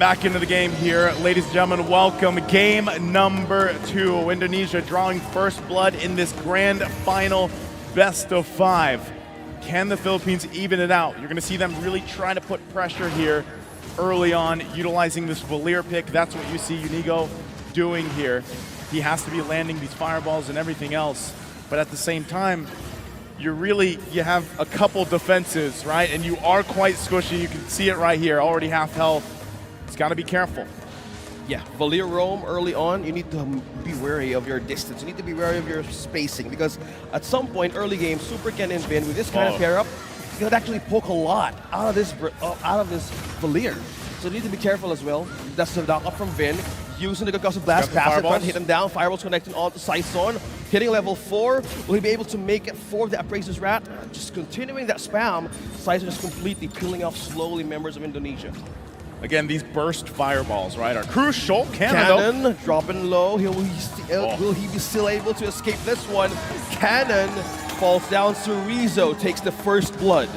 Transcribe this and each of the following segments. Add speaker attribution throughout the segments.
Speaker 1: back into the game here. Ladies and gentlemen, welcome. Game number 2. Indonesia drawing first blood in this grand final best of 5. Can the Philippines even it out? You're going to see them really trying to put pressure here early on, utilizing this Valier pick. That's what you see Unigo doing here. He has to be landing these fireballs and everything else. But at the same time, you have a couple defenses, right? And you are quite squishy. You can see it right here, already half health. It's got to be careful.
Speaker 2: Yeah, Valier roam early on, you need to be wary of your distance. You need to be wary of your spacing because at some point early game, Super Ken and Vin with this kind of pair up, you could actually poke a lot out of this Valier. So you need to be careful as well. That's the knock up from Vin. Using the concussive blast, pass it front, hit him down. Fireballs connecting onto Saison. Hitting level 4. Will he be able to make it for the Appraiser's Rat? Just continuing that spam. Saison is completely peeling off slowly members of Indonesia.
Speaker 1: Again, these burst fireballs, right, are crucial.
Speaker 2: Cannon dropping low. Will he be still able to escape this one? Cannon falls down. Cerezo takes the first blood.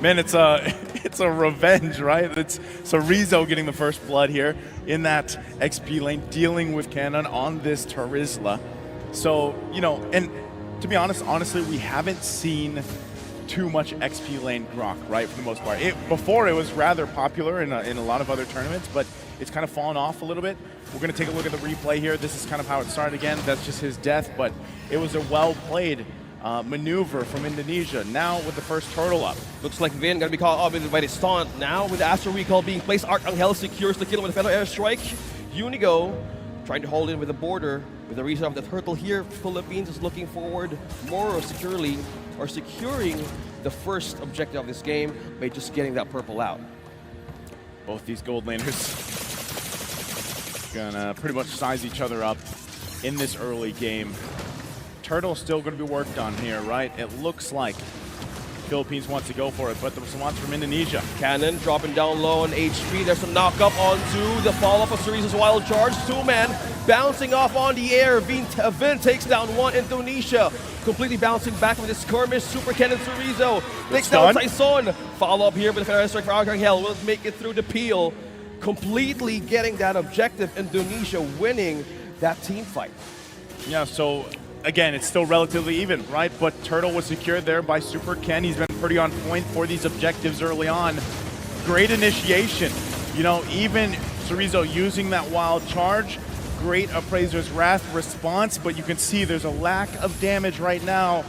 Speaker 1: Man, it's a revenge, right? It's Cerezo getting the first blood here in that XP lane, dealing with Cannon on this Terizla. So, you know, and to be honest, honestly, we haven't seen too much XP lane grok, right, for the most part. Before it was rather popular in a lot of other tournaments, but it's kind of fallen off a little bit. We're going to take a look at the replay here. This is kind of how it started again. That's just his death, but it was a well-played maneuver from Indonesia. Now with the first turtle up.
Speaker 2: Looks like Vin gonna be caught up by the stunt. Now with the Astro Recall being placed, Arcangel secures the kill with a fellow airstrike. Unigo trying to hold in with the border. With the reason of the turtle here, Philippines is looking forward more securely or securing the first objective of this game by just getting that purple out.
Speaker 1: Both these gold laners gonna pretty much size each other up in this early game. Turtle's still going to be worked on here, right? It looks like Philippines wants to go for it, but the response from Indonesia.
Speaker 2: Cannon dropping down low on HP. There's some knock-up onto the follow-up of Cerezo's wild charge. 2-man bouncing off on the air. Vin takes down one. Indonesia completely bouncing back with his skirmish. Super Cannon Cerezo takes down Saison. Follow-up here with the Federal Strike for Arcangel. Will make it through the peel. Completely getting that objective. Indonesia winning that team fight.
Speaker 1: Yeah, so again, it's still relatively even, right? But Turtle was secured there by Super Ken. He's been pretty on point for these objectives early on. Great initiation. You know, even Cerezo using that wild charge. Great Appraiser's Wrath response, but you can see there's a lack of damage right now.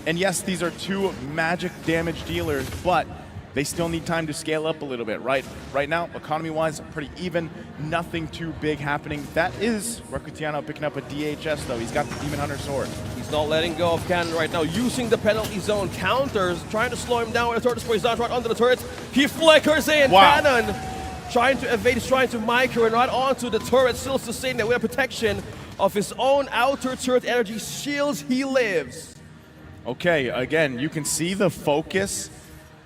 Speaker 1: And yes, these are 2 magic damage dealers, but they still need time to scale up a little bit, right? Right now, economy-wise, pretty even. Nothing too big happening. That is Rakutiano picking up a DHS, though. He's got the Demon Hunter sword.
Speaker 2: He's not letting go of Cannon right now. Using the penalty zone counters, trying to slow him down with the turret spray. He's not right under the turret. He flickers in.
Speaker 1: Wow.
Speaker 2: Cannon trying to evade. He's trying to micro and right onto the turret. Still sustaining that with protection of his own outer turret energy shields. He lives.
Speaker 1: Okay, again, you can see the focus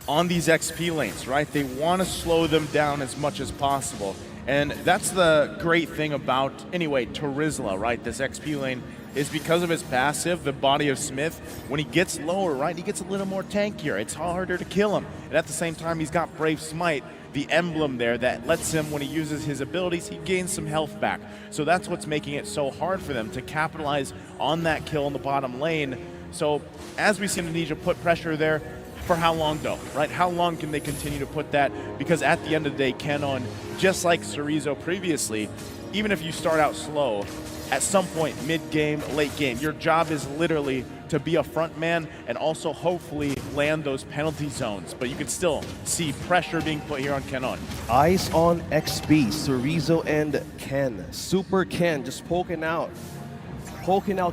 Speaker 1: on these XP lanes, right? They want to slow them down as much as possible. And that's the great thing about, anyway, Terizla, right? This XP lane is because of his passive, the Body of Smith. When he gets lower, right, he gets a little more tankier. It's harder to kill him. And at the same time, he's got Brave Smite, the emblem there that lets him, when he uses his abilities, he gains some health back. So that's what's making it so hard for them to capitalize on that kill in the bottom lane. So as we see Indonesia put pressure there, for how long though, right? How long can they continue to put that? Because at the end of the day, Cannon, just like Cerezo previously, even if you start out slow, at some point, mid-game, late game, your job is literally to be a front man and also hopefully land those penalty zones. But you can still see pressure being put here on Cannon.
Speaker 2: Eyes on XP, Cerezo and Ken. Super Ken just poking out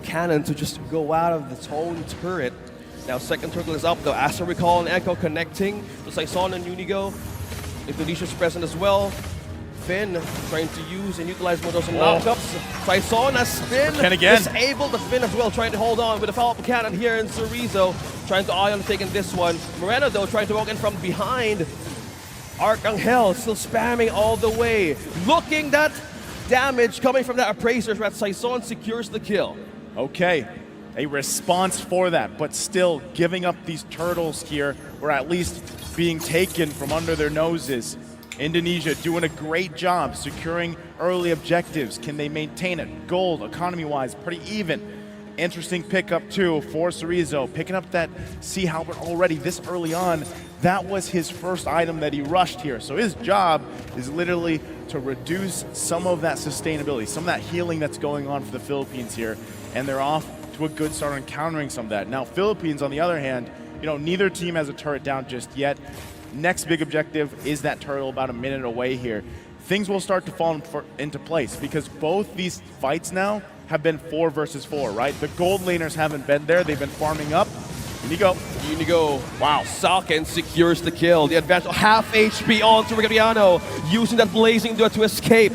Speaker 2: Cannon to just go out of the own turret. Now second turtle is up though. Astro Recall and Echo connecting to Saison and Unigo. Indonesia's present as well. Finn trying to use and utilize more of those knockups. Saison has Finn disabled the Finn as well, trying to hold on with a follow-up cannon here in Cerezo. Trying to eye on taking this one. Moreno though trying to walk in from behind. Arcangel still spamming all the way. Looking that damage coming from that Appraiser's Wrath. Saison secures the kill.
Speaker 1: Okay. A response for that, but still giving up these turtles here, or at least being taken from under their noses. Indonesia doing a great job securing early objectives. Can they maintain it? Gold, economy-wise, pretty even. Interesting pickup too for Cerezo, picking up that Sea Halberd already this early on. That was his first item that he rushed here. So his job is literally to reduce some of that sustainability, some of that healing that's going on for the Philippines here. And they're off to a good start on countering some of that. Now Philippines, on the other hand, neither team has a turret down just yet. Next big objective is that turtle about a minute away here. Things will start to fall into place because both these fights now have been 4 versus 4, right? The gold laners haven't been there. They've been farming up.
Speaker 2: Unigo. Wow. Socken secures the kill. The advantage, half HP on to Regariano, using that blazing duet to escape.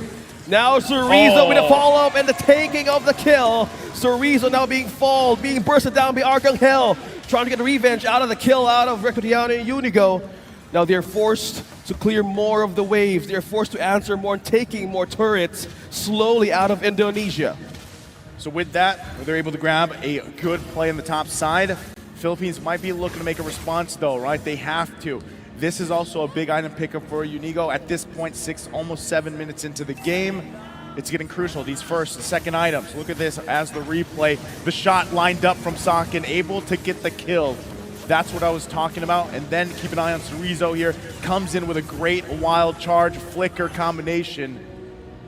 Speaker 2: Now Cerezo with a follow-up and the taking of the kill. Cerezo now being bursted down by Arcangel, trying to get revenge out of the kill out of Regariano and Unigo. Now they're forced to clear more of the waves. They're forced to answer more and taking more turrets slowly out of Indonesia.
Speaker 1: So with that, they're able to grab a good play on the top side. Philippines might be looking to make a response though, right? They have to. This is also a big item pickup for Unigo. At this point, almost 7 minutes into the game, it's getting crucial. These first and second items. Look at this as the replay. The shot lined up from Socken, able to get the kill. That's what I was talking about. And then keep an eye on Cerezo here. Comes in with a great wild charge, flicker combination.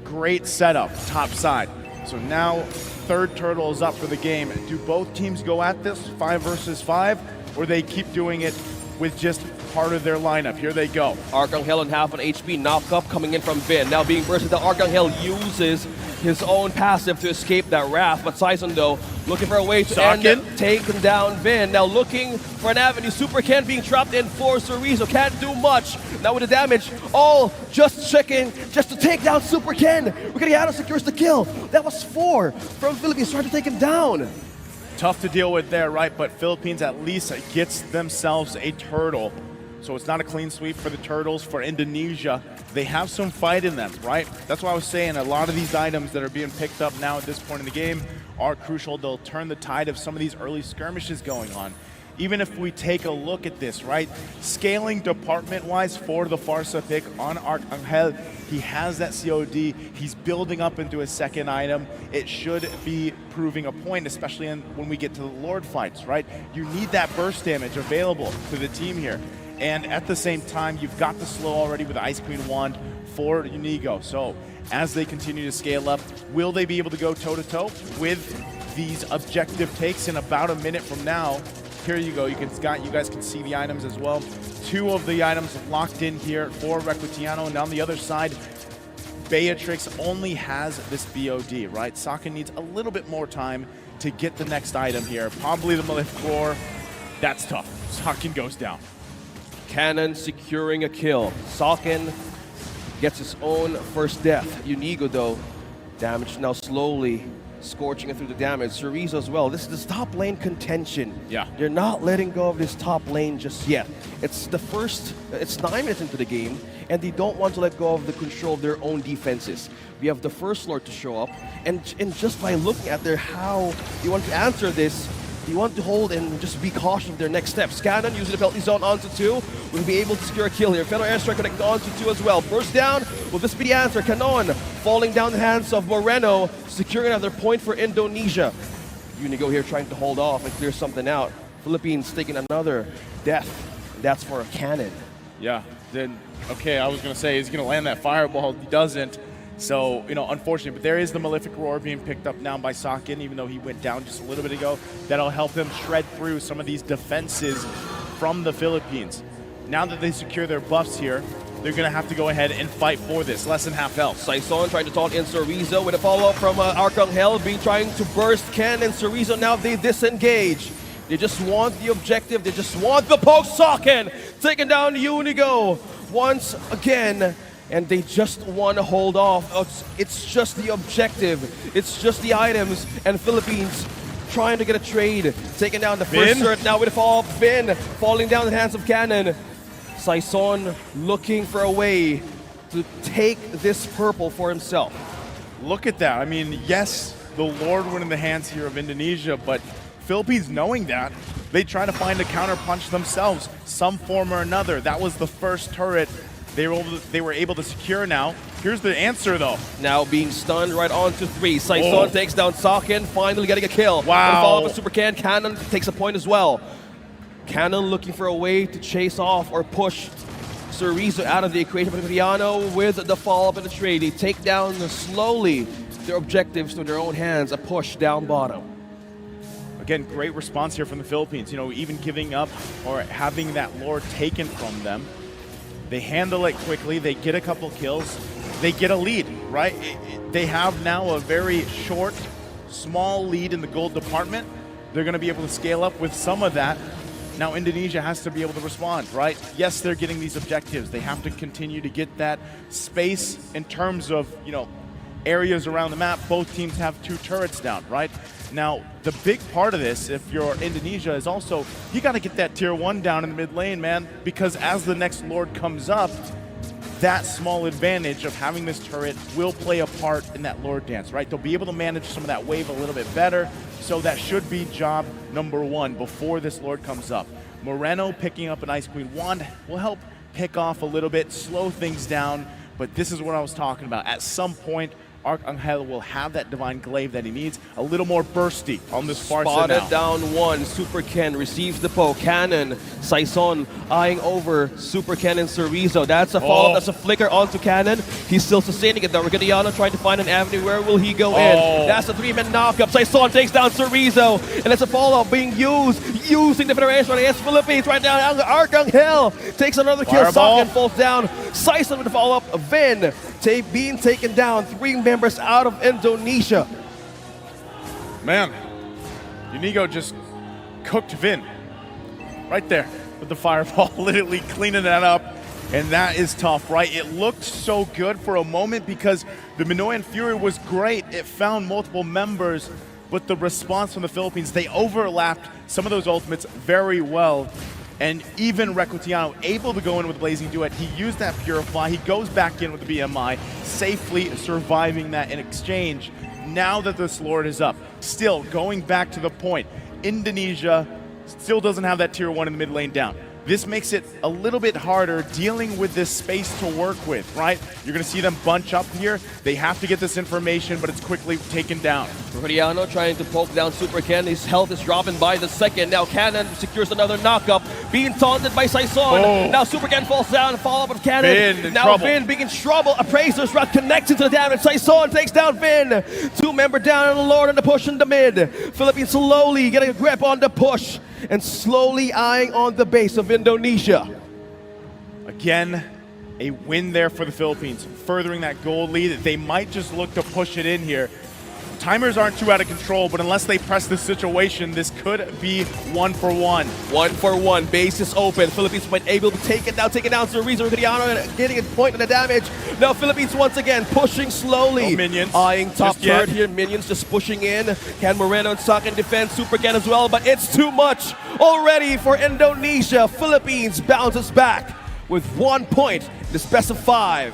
Speaker 1: Great setup, top side. So now, third turtle is up for the game. Do both teams go at this 5 versus 5, or they keep doing it with just part of their lineup? Here they go.
Speaker 2: Arcangel on half an HP, knock up coming in from Vin. Now being bursted, the Arcangel uses his own passive to escape that wrath, but Saison though looking for a way to take down Vin. Now looking for an avenue. Super Ken being trapped in for Cerezo, can't do much. Now with the damage, all just checking just to take down Super Ken. Regariano secures the kill. That was 4 from Philippines trying to take him down.
Speaker 1: Tough to deal with there, right? But Philippines at least gets themselves a turtle. So it's not a clean sweep for the turtles. For Indonesia, they have some fight in them, right? That's why I was saying a lot of these items that are being picked up now at this point in the game are crucial. They'll turn the tide of some of these early skirmishes going on. Even if we take a look at this, right? Scaling department-wise for the Farsa pick on Arcangel, he has that COD. He's building up into his second item. It should be proving a point, especially when we get to the Lord fights, right? You need that burst damage available to the team here. And at the same time, you've got the slow already with the Ice Queen Wand for Unigo. So as they continue to scale up, will they be able to go toe-to-toe with these objective takes in about a minute from now? Here you go. You guys can see the items as well. 2 of the items locked in here for Requitiano, and on the other side, Beatrix only has this BOD, right? Sokka needs a little bit more time to get the next item here. Probably the Malefic Roar. That's tough. Sokka goes down.
Speaker 2: Cannon securing a kill. Socken gets his own first death. Unigo though, damage now slowly scorching it through the damage. Cerezo as well. This is the top lane contention.
Speaker 1: Yeah.
Speaker 2: They're not letting go of this top lane just yet. It's 9 minutes into the game, and they don't want to let go of the control of their own defenses. We have the first Lord to show up, and just by looking at how you want to answer this, you want to hold and just be cautious of their next steps. Cannon using the penalty zone onto 2 will be able to secure a kill here. Fellow airstrike connected onto 2 as well. Burst down, will this be the answer? Canon falling down the hands of Moreno, securing another point for Indonesia. Unigo here trying to hold off and clear something out. Philippines taking another death, and that's for a Cannon.
Speaker 1: Yeah, then, okay, I was going to say he's going to land that fireball. He doesn't. So, unfortunately, but there is the Malefic Roar being picked up now by Socken, even though he went down just a little bit ago. That'll help him shred through some of these defenses from the Philippines. Now that they secure their buffs here, they're going to have to go ahead and fight for this. Less than half health.
Speaker 2: Saison trying to taunt in Cerezo with a follow-up from Arcangel, being trying to burst Ken and Cerezo. Now they disengage. They just want the objective. They just want the poke. Socken taking down Unigo once again. And they just want to hold off. It's just the objective. It's just the items. And Philippines trying to get a trade. Taking down the first turret now with a fall. Vin falling down in the hands of Cannon. Saison looking for a way to take this purple for himself.
Speaker 1: Look at that. I mean, yes, the Lord went in the hands here of Indonesia, but Philippines knowing that, they try to find a counter punch themselves, some form or another. That was the first turret they were able to secure now. Here's the answer though.
Speaker 2: Now being stunned right on to 3. Saison takes down Sakin, finally getting a kill.
Speaker 1: Wow.
Speaker 2: And follow up with Super Can. Cannon takes a point as well. Cannon looking for a way to chase off or push Cerezo out of the equation. But Riano with the follow-up in the trade. They take down slowly their objectives to their own hands. A push down bottom.
Speaker 1: Again, great response here from the Philippines. You know, even giving up or having that Lord taken from them. They handle it quickly. They get a couple kills. They get a lead, right? They have now a very short, small lead in the gold department. They're going to be able to scale up with some of that. Now Indonesia has to be able to respond, right? Yes, they're getting these objectives. They have to continue to get that space in terms of, you know, areas around the map. Both teams have 2 turrets down, right? Now, the big part of this, if you're Indonesia, is also, you got to get that tier 1 down in the mid lane, man, because as the next Lord comes up, that small advantage of having this turret will play a part in that Lord dance, right? They'll be able to manage some of that wave a little bit better, so that should be job number 1 before this Lord comes up. Moreno picking up an Ice Queen wand will help pick off a little bit, slow things down, but this is what I was talking about. At some point, Arcangel will have that Divine Glaive that he needs, a little more bursty on this far side now.
Speaker 2: Spotted down 1, Super Ken receives the poke. Cannon, Saison eyeing over Super Ken and Cerezo. That's a follow-up, that's a flicker onto Cannon. He's still sustaining it though. Regadiano trying to find an avenue. Where will he go in? That's a 3-man knockup. Saison takes down Cerezo, and that's a follow-up being using the Federation against Philippines right now. Arcangel takes another kill. Sakin falls down. Saison with the follow-up. Vin being taken down. 3 members out of Indonesia.
Speaker 1: Man, Unigo just cooked Vin right there with the fireball, literally cleaning that up. And that is tough, right? It looked so good for a moment because the Minoan Fury was great. It found multiple members, but the response from the Philippines, they overlapped some of those ultimates very well. And even Recutiano able to go in with Blazing Duet. He used that Purify. He goes back in with the BMI, safely surviving that in exchange. Now that this Lord is up, still going back to the point, Indonesia still doesn't have that tier 1 in the mid lane down. This makes it a little bit harder dealing with this space to work with, right? You're going to see them bunch up here. They have to get this information, but it's quickly taken down.
Speaker 2: Riano trying to poke down Super Ken. His health is dropping by the second. Now Cannon secures another knockup, being taunted by Saison. Now Super Ken falls down, follow up with Cannon. Now Vin being in trouble. Appraiser's Rock connecting to the damage. Saison takes down Vin. 2-member down on the Lord and the push in the mid. Philippines slowly getting a grip on the push and slowly eyeing on the base of Indonesia.
Speaker 1: Again, a win there for the Philippines, furthering that gold lead. They might just look to push it in here. Timers aren't too out of control, but unless they press this situation, this could be 1 for 1.
Speaker 2: 1 for 1, base is open. Philippines might able to take it down Cerezo. Regadiano getting a point in the damage. Now Philippines once again pushing slowly.
Speaker 1: Minions.
Speaker 2: Eyeing top third here, Minions just pushing in. Can Moreno and Sakin defend Super Ken as well, but it's too much already for Indonesia. Philippines bounces back with 1 point in this best of 5.